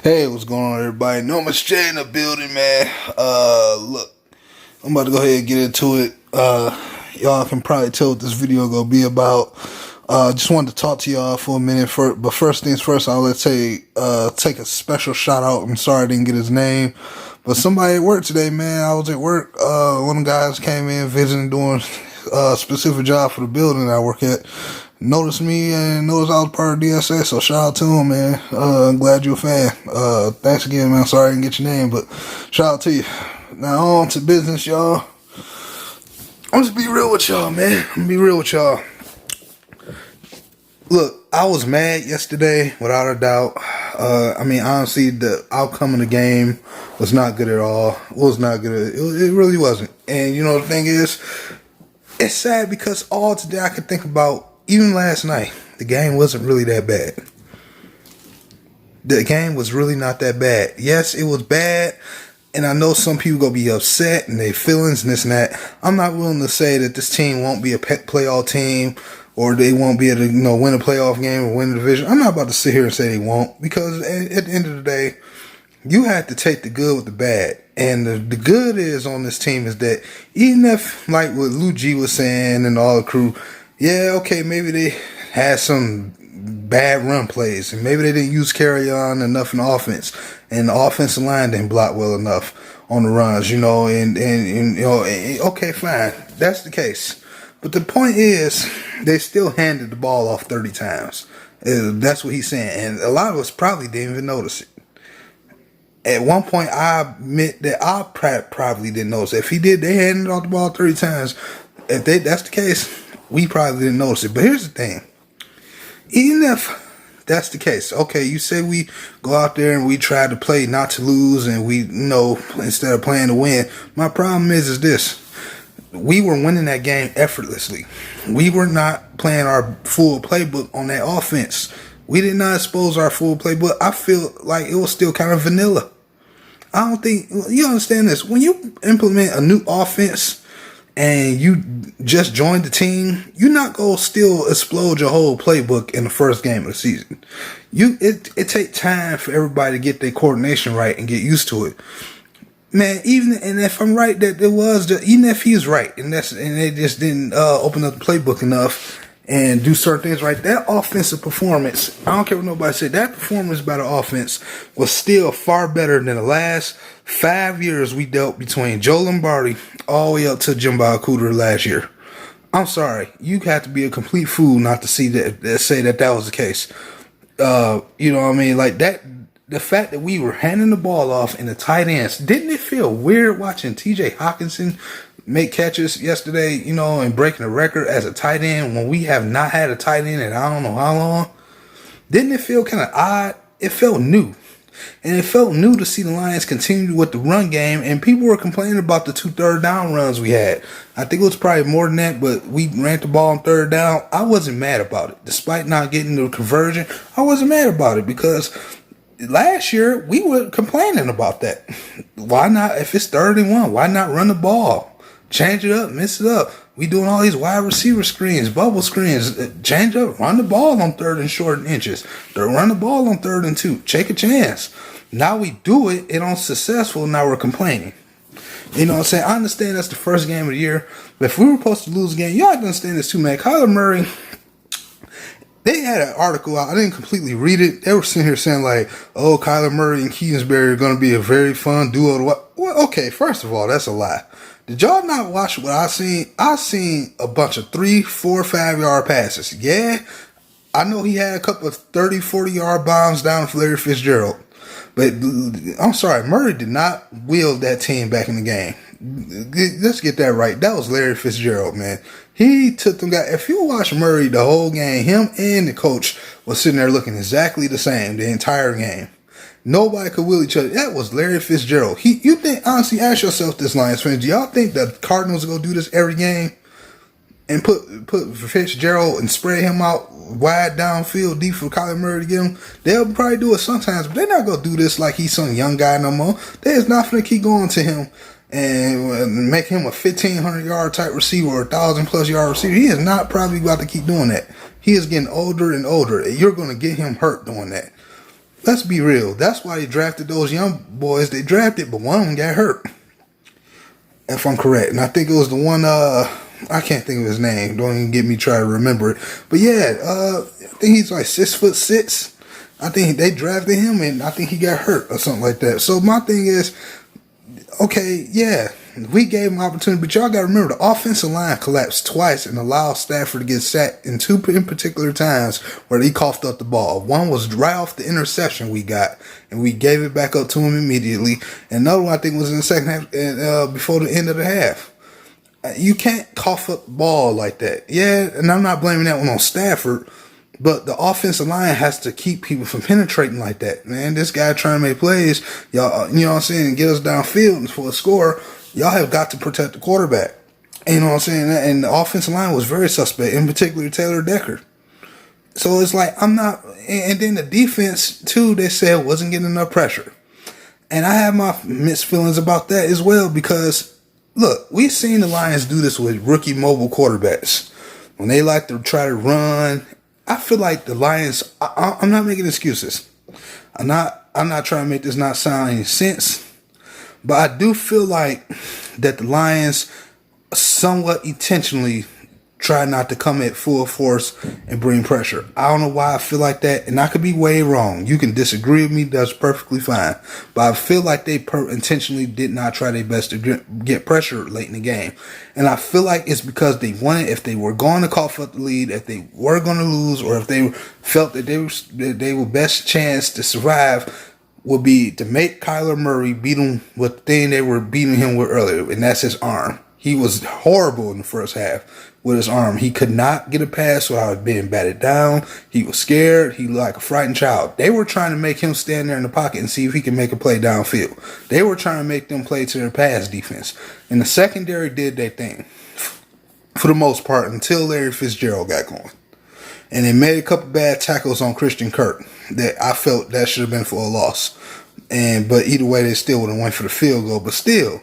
Hey, what's going on, everybody? Nomis J in the building, man. Look, I'm about to go ahead and get into it. Y'all can probably tell what this video gonna be about. Just wanted to talk to y'all for a minute. But first things first, I'll take a special shout out. I'm sorry I didn't get his name, but somebody at work today, man. I was at work. One of the guys came in visiting, doing a specific job for the building I work at. Noticed me and noticed I was part of DSA, so shout out to him, man. I'm glad you're a fan. Thanks again, man. Sorry I didn't get your name, but shout out to you. Now on to business, y'all. I'm just be real with y'all, man. I'm gonna be real with y'all. Look, I was mad yesterday, without a doubt. Honestly, the outcome of the game was not good at all. It was not good. It really wasn't. And you know, the thing is, it's sad because all today I could think about, even last night, the game wasn't really that bad. The game was really not that bad. Yes, it was bad, and I know some people gonna be upset and their feelings and this and that. I'm not willing to say that this team won't be a playoff team or they won't be able to, win a playoff game or win the division. I'm not about to sit here and say they won't, because at the end of the day, you have to take the good with the bad. And the good is on this team is that even if, like what Lou G was saying and all the crew, yeah, okay, maybe they had some bad run plays, and maybe they didn't use carry on enough in offense, and the offensive line didn't block well enough on the runs, okay, fine, that's the case. But the point is, they still handed the ball off 30 times. That's what he's saying, and a lot of us probably didn't even notice it. At one point, I admit that I probably didn't notice it. If he did, they handed off the ball 30 times. If that's the case, we probably didn't notice it. But here's the thing. Even if that's the case, okay, you say we go out there and we try to play not to lose, and we, instead of playing to win. My problem is this. We were winning that game effortlessly. We were not playing our full playbook on that offense. We did not expose our full playbook. I feel like it was still kind of vanilla. I don't think, you understand this. When you implement a new offense and you just joined the team, you're not going to still explode your whole playbook in the first game of the season. It takes time for everybody to get their coordination right and get used to it. Man, and if I'm right that even if he's right and they just didn't open up the playbook enough and do certain things right, that offensive performance, I don't care what nobody said, that performance by the offense was still far better than the last 5 years we dealt between Joe Lombardi all the way up to Jimbo Cooter last year. I'm sorry, you have to be a complete fool not to say that was the case. Like that. The fact that we were handing the ball off in the tight ends, didn't it feel weird watching TJ Hawkinson make catches yesterday, and breaking a record as a tight end when we have not had a tight end in I don't know how long? Didn't it feel kind of odd? It felt new. And it felt new to see the Lions continue with the run game, and people were complaining about the 2 third down runs we had. I think it was probably more than that, but we ran the ball on third down. I wasn't mad about it. Despite not getting the conversion, I wasn't mad about it because last year, we were complaining about that. Why not, if it's 3rd and 1, why not run the ball? Change it up, mix it up. We doing all these wide receiver screens, bubble screens. Change up, run the ball on 3rd and short inches. Run the ball on 3rd and 2. Take a chance. Now we do it, and on successful, now we're complaining. You know what I'm saying? I understand that's the first game of the year, but if we were supposed to lose a game, y'all have to understand this too, man. Kyler Murray, they had an article out. I didn't completely read it. They were sitting here saying like, oh, Kyler Murray and Kingsbury are going to be a very fun duo. Well, okay, first of all, that's a lie. Did y'all not watch what I seen? I seen a bunch of 3, 4, 5 yard passes. Yeah, I know he had a couple of 30, 40 yard bombs down for Larry Fitzgerald. But I'm sorry, Murray did not wield that team back in the game. Let's get that right. That was Larry Fitzgerald, man. He took them guys. If you watch Murray the whole game, him and the coach was sitting there looking exactly the same the entire game. Nobody could will each other. That was Larry Fitzgerald. You think, honestly, ask yourself this, Lions fans, do y'all think the Cardinals are going to do this every game and put Fitzgerald and spread him out wide downfield deep for Kyler Murray to get him? They'll probably do it sometimes, but they're not going to do this like he's some young guy no more. They're just not going to keep going to him and make him a 1,500 yard type receiver or 1,000+ yard receiver. He is not probably about to keep doing that. He is getting older and older. You're going to get him hurt doing that. let's be real. That's why they drafted those young boys they drafted, but one of them got hurt, if I'm correct. And I think it was the one, I can't think of his name. Don't even get me try to remember it. But yeah, I think he's like 6'6". I think they drafted him, and I think he got hurt or something like that. So my thing is, okay, yeah, we gave him opportunity, but y'all got to remember the offensive line collapsed twice and allowed Stafford to get sacked in two in particular times where he coughed up the ball. One was right off the interception we got, and we gave it back up to him immediately. And another one I think was in the second half, before the end of the half. You can't cough up the ball like that. Yeah, and I'm not blaming that one on Stafford, but the offensive line has to keep people from penetrating like that. Man, this guy trying to make plays, y'all, you know what I'm saying, get us downfield for a score. Y'all have got to protect the quarterback. You know what I'm saying? And the offensive line was very suspect, in particular Taylor Decker. So it's like, I'm not, and then the defense too, they said wasn't getting enough pressure. And I have my mixed feelings about that as well, because look, we've seen the Lions do this with rookie mobile quarterbacks. When they like to try to run, I feel like the Lions, I'm not making excuses. I'm not trying to make this not sound any sense, but I do feel like that the Lions somewhat intentionally try not to come at full force and bring pressure. I don't know why I feel like that, and I could be way wrong. You can disagree with me, that's perfectly fine. But I feel like they intentionally did not try their best to get pressure late in the game. And I feel like it's because they wanted, if they were going to cough up the lead, if they were going to lose, or if they felt that they were best chance to survive would be to make Kyler Murray beat him with the thing they were beating him with earlier, and that's his arm. He was horrible in the first half with his arm. He could not get a pass without being batted down. He was scared. He was like a frightened child. They were trying to make him stand there in the pocket and see if he can make a play downfield. They were trying to make them play to their pass defense. And the secondary did their thing for the most part until Larry Fitzgerald got going. And they made a couple bad tackles on Christian Kirk that I felt that should have been for a loss. But either way, they still would have went for the field goal. But still,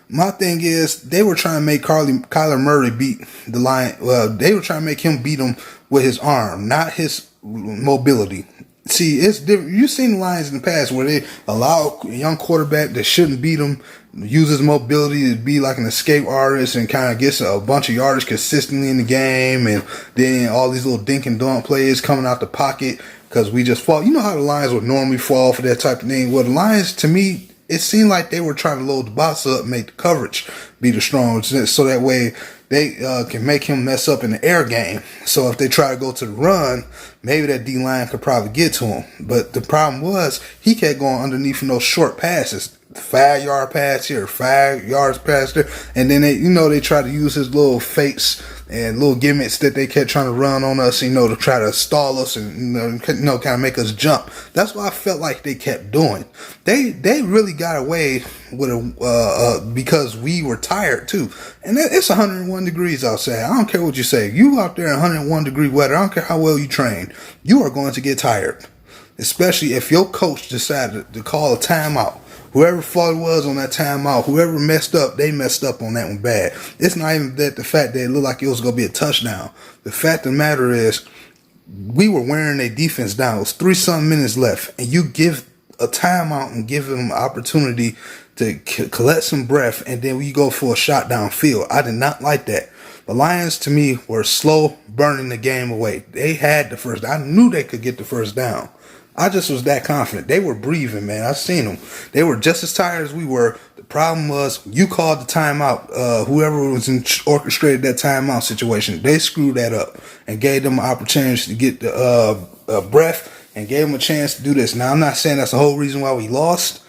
my thing is, they were trying to make Kyler Murray beat the Lion. Well, they were trying to make him beat him with his arm, not his mobility. See, it's different. You've seen the Lions in the past where they allow a young quarterback that shouldn't beat him, use his mobility to be like an escape artist and kind of gets a bunch of yardage consistently in the game, and then all these little dink and dunk plays coming out the pocket because we just fall. You know how the Lions would normally fall for that type of thing? Well, the Lions, to me, it seemed like they were trying to load the box up, make the coverage be the strongest, so that way they can make him mess up in the air game. So if they try to go to the run, maybe that D-line could probably get to him. But the problem was he kept going underneath from those short passes. 5-yard pass here, 5 yards pass there. And then they try to use his little fakes and little gimmicks that they kept trying to run on us, to try to stall us and, kind of make us jump. That's what I felt like they kept doing. They really got away with because we were tired too. And it's 101 degrees outside. I don't care what you say. You out there in 101 degree weather, I don't care how well you train, you are going to get tired. Especially if your coach decided to call a timeout. Whoever fault it was on that timeout, whoever messed up, they messed up on that one bad. It's not even that the fact that it looked like it was going to be a touchdown. The fact of the matter is, we were wearing their defense down. It was 3-something minutes left, and you give a timeout and give them an opportunity to collect some breath, and then we go for a shot downfield. I did not like that. The Lions, to me, were slow burning the game away. They had the first. I knew they could get the first down. I just was that confident. They were breathing, man. I seen them. They were just as tired as we were. The problem was you called the timeout. Whoever was orchestrated that timeout situation, they screwed that up and gave them an opportunity to get the breath and gave them a chance to do this. Now, I'm not saying that's the whole reason why we lost,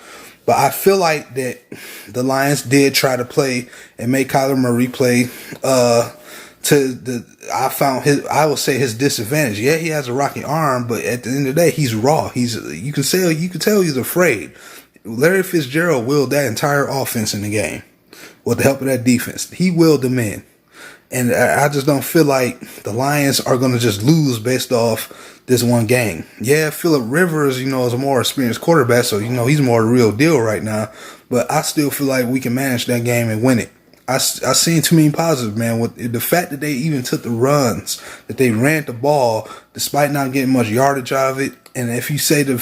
but I feel like that the Lions did try to play and make Kyler Murray play I would say his disadvantage. Yeah, he has a rocky arm, but at the end of the day, he's raw. You can tell he's afraid. Larry Fitzgerald willed that entire offense in the game with the help of that defense. He willed them in. And I just don't feel like the Lions are going to just lose based off this one game. Yeah, Phillip Rivers, is a more experienced quarterback, so, he's more the real deal right now. But I still feel like we can manage that game and win it. I seen too many positives, man. With the fact that they even took the runs, that they ran the ball despite not getting much yardage out of it. And if you say the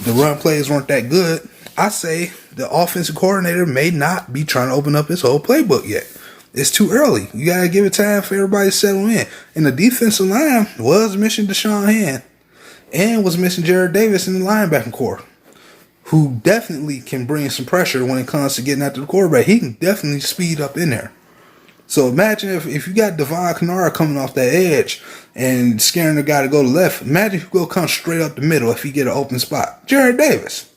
run plays weren't that good, I say the offensive coordinator may not be trying to open up his whole playbook yet. It's too early. You got to give it time for everybody to settle in. And the defensive line was missing Deshaun Hand and was missing Jared Davis in the linebacking core, who definitely can bring some pressure when it comes to getting after the quarterback. He can definitely speed up in there. So imagine if you got Devon Kanara coming off that edge and scaring the guy to go to left. Imagine if you come straight up the middle if he get an open spot. Jared Davis.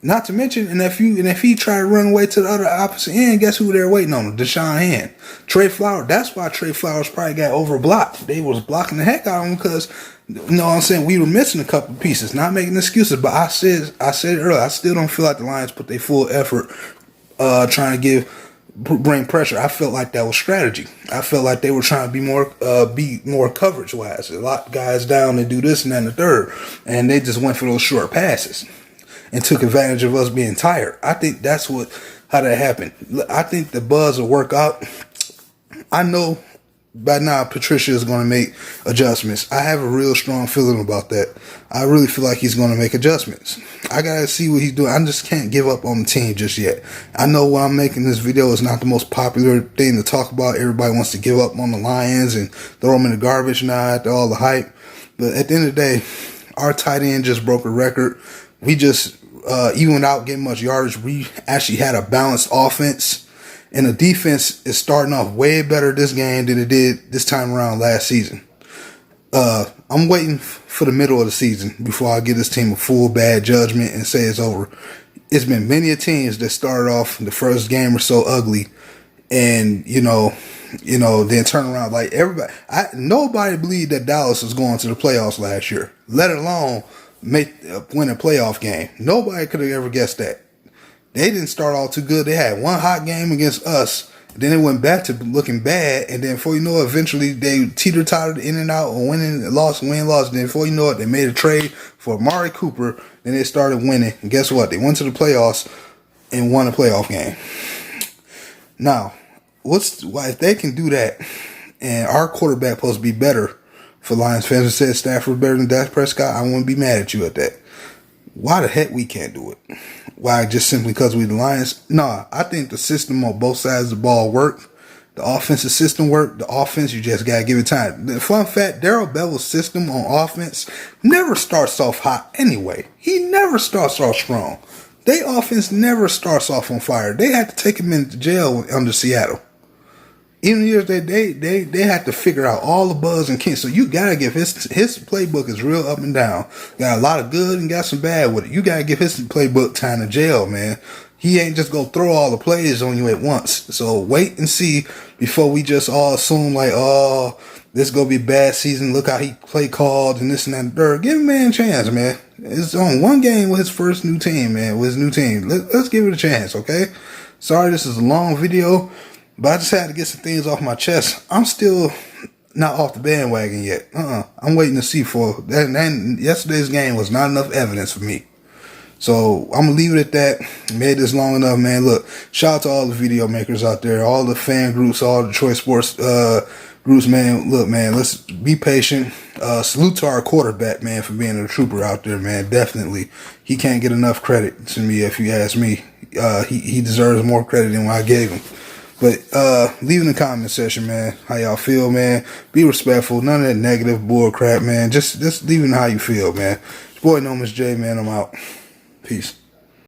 Not to mention, and if he try to run away to the other opposite end, guess who they're waiting on? Deshaun Hand. Trey Flowers. That's why Trey Flowers probably got overblocked. They was blocking the heck out of him because, you know what I'm saying, we were missing a couple pieces. Not making excuses, but I said it earlier, I still don't feel like the Lions put their full effort trying to bring pressure. I felt like that was strategy. I felt like they were trying to be more coverage wise. A lot of guys down and do this and that and the third, and they just went for those short passes and took advantage of us being tired. I think that's how that happened. I think the buzz will work out. I know by now Patricia is going to make adjustments. I have a real strong feeling about that. I really feel like he's going to make adjustments. I got to see what he's doing. I just can't give up on the team just yet. I know why I'm making this video is not the most popular thing to talk about. Everybody wants to give up on the Lions and throw them in the garbage now after all the hype. But at the end of the day, our tight end just broke a record. We just, even without getting much yardage, we actually had a balanced offense. And the defense is starting off way better this game than it did this time around last season. I'm waiting for the middle of the season before I give this team a full bad judgment and say it's over. It's been many teams that started off the first game or so ugly, and then turn around like everybody. Nobody believed that Dallas was going to the playoffs last year, let alone win a playoff game. Nobody could have ever guessed that. They didn't start all too good. They had one hot game against us. Then it went back to looking bad. And then before you know it, eventually they teeter-tottered in and out or winning, lost, win, lost. Then before you know it, they made a trade for Amari Cooper. Then they started winning. And guess what? They went to the playoffs and won a playoff game. Now, if they can do that and our quarterback supposed to be better for Lions fans and said Stafford better than Dak Prescott, I wouldn't be mad at you at that. Why the heck we can't do it? Why, just simply because we the Lions? Nah, I think the system on both sides of the ball worked. The offensive system worked. The offense, you just got to give it time. The fun fact, Darrell Bevel's system on offense never starts off hot anyway. He never starts off strong. Their offense never starts off on fire. They had to take him into jail under Seattle. Even years they had to figure out all the bugs and kinks. So you gotta give his playbook is real up and down. Got a lot of good and got some bad with it. You gotta give his playbook time to jail, man. He ain't just gonna throw all the plays on you at once. So wait and see before we just all assume like, oh, this is gonna be a bad season. Look how he play called and this and that and third. Give a man a chance, man. It's on one game with his first new team, man. With his new team. Let's give it a chance, okay? Sorry, this is a long video. But I just had to get some things off my chest. I'm still not off the bandwagon yet. I'm waiting to see for that. And yesterday's game was not enough evidence for me. So I'm going to leave it at that. Made this long enough, man. Look, shout out to all the video makers out there, all the fan groups, all the Detroit sports groups, man. Look, man, let's be patient. Salute to our quarterback, man, for being a trooper out there, man. Definitely. He can't get enough credit to me if you ask me. He deserves more credit than what I gave him. But leave in the comment section, man, how y'all feel, man. Be respectful. None of that negative bull crap, man. Just leave in how you feel, man. It's boy Nomis J, man. I'm out. Peace.